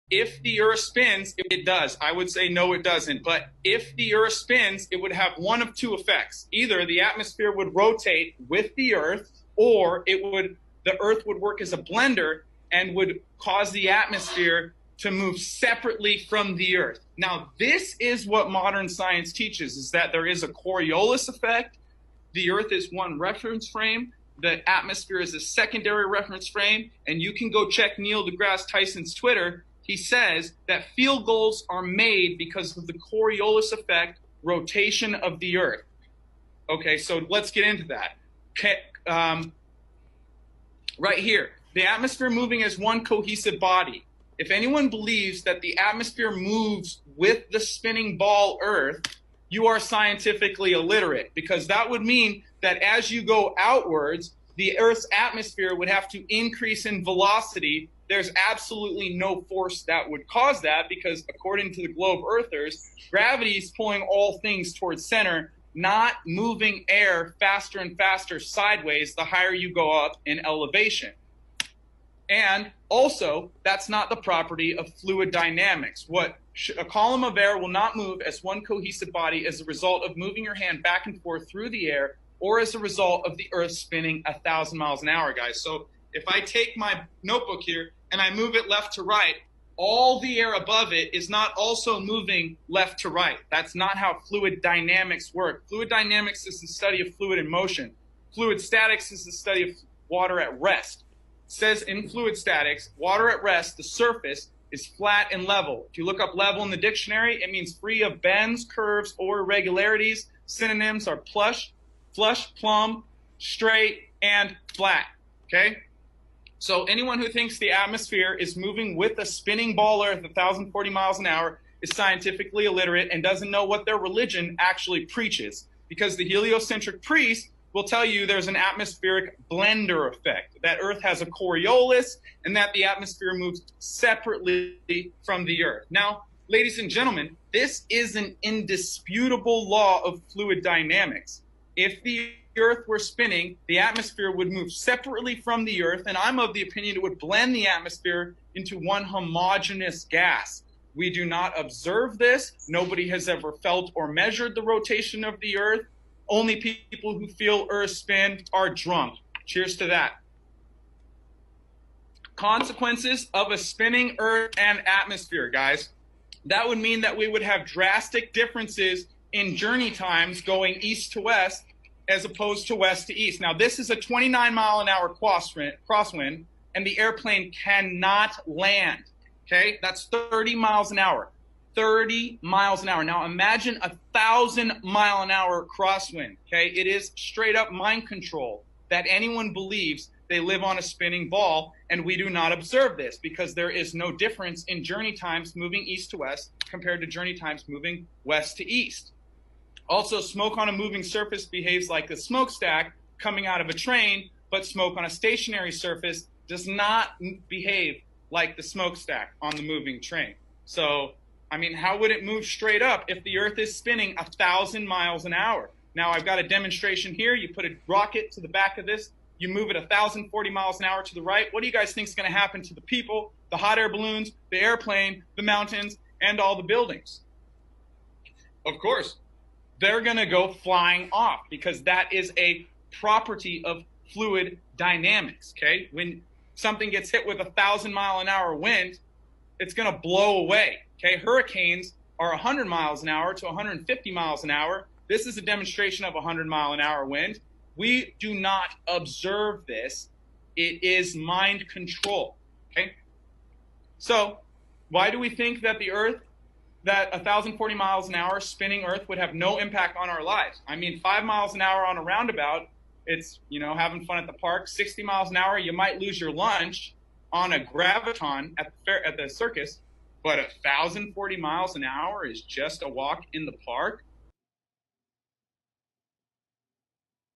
If the Earth spins, it does. I would say no, it doesn't. But if the Earth spins, it would have one of two effects. Either the atmosphere would rotate with the Earth, or the Earth would work as a blender and would cause the atmosphere to move separately from the Earth. Now, this is what modern science teaches, is that there is a Coriolis effect. The Earth is one reference frame. The atmosphere is a secondary reference frame. And you can go check Neil deGrasse Tyson's Twitter. He says that field goals are made because of the Coriolis effect, rotation of the Earth. Okay, so let's get into that. Okay, right here, the atmosphere moving as one cohesive body. If anyone believes that the atmosphere moves with the spinning ball Earth, you are scientifically illiterate, because that would mean that as you go outwards, the Earth's atmosphere would have to increase in velocity. There's absolutely no force that would cause that, because according to the globe earthers, gravity is pulling all things towards center, not moving air faster and faster sideways the higher you go up in elevation. And also, that's not the property of fluid dynamics. A column of air will not move as one cohesive body as a result of moving your hand back and forth through the air, or as a result of the Earth spinning 1,000 miles an hour, guys. So if I take my notebook here and I move it left to right, all the air above it is not also moving left to right. That's not how fluid dynamics work. Fluid dynamics is the study of fluid in motion. Fluid statics is the study of water at rest. It says in fluid statics, water at rest, the surface is flat and level. If you look up level in the dictionary, it means free of bends, curves, or irregularities. Synonyms are flush, plumb, straight, and flat. Okay? So anyone who thinks the atmosphere is moving with a spinning ball Earth 1,040 miles an hour is scientifically illiterate and doesn't know what their religion actually preaches, because the heliocentric priest will tell you there's an atmospheric blender effect, that Earth has a Coriolis, and that the atmosphere moves separately from the Earth. Now, ladies and gentlemen, this is an indisputable law of fluid dynamics. If the Earth were spinning, the atmosphere would move separately from the Earth, and I'm of the opinion it would blend the atmosphere into one homogeneous gas. We do not observe this. Nobody has ever felt or measured the rotation of the Earth. Only people who feel Earth spin are drunk. Cheers to that. Consequences of a spinning Earth and atmosphere, guys. That would mean that we would have drastic differences in journey times going east to west as opposed to west to east. Now, this is a 29-mile-an-hour crosswind, and the airplane cannot land. Okay? That's 30 miles an hour. 30 miles an hour. Now, imagine a 1,000-mile-an-hour crosswind. Okay? It is straight-up mind control that anyone believes they live on a spinning ball, and we do not observe this because there is no difference in journey times moving east to west compared to journey times moving west to east. Also, smoke on a moving surface behaves like a smokestack coming out of a train, but smoke on a stationary surface does not behave like the smokestack on the moving train. So, I mean, how would it move straight up if the Earth is spinning 1,000 miles an hour? Now, I've got a demonstration here. You put a rocket to the back of this. You move it 1,040 miles an hour to the right. What do you guys think is going to happen to the people, the hot air balloons, the airplane, the mountains, and all the buildings? Of course, they're going to go flying off, because that is a property of fluid dynamics, okay? When something gets hit with 1,000-mile-an-hour wind, it's going to blow away, okay? Hurricanes are 100 miles an hour to 150 miles an hour. This is a demonstration of a 100-mile-an-hour wind. We do not observe this. It is mind control, okay? So why do we think that that 1,040 miles an hour spinning Earth would have no impact on our lives? I mean, 5 miles an hour on a roundabout, it's, having fun at the park. 60 miles an hour, you might lose your lunch on a graviton at the circus, but 1,040 miles an hour is just a walk in the park.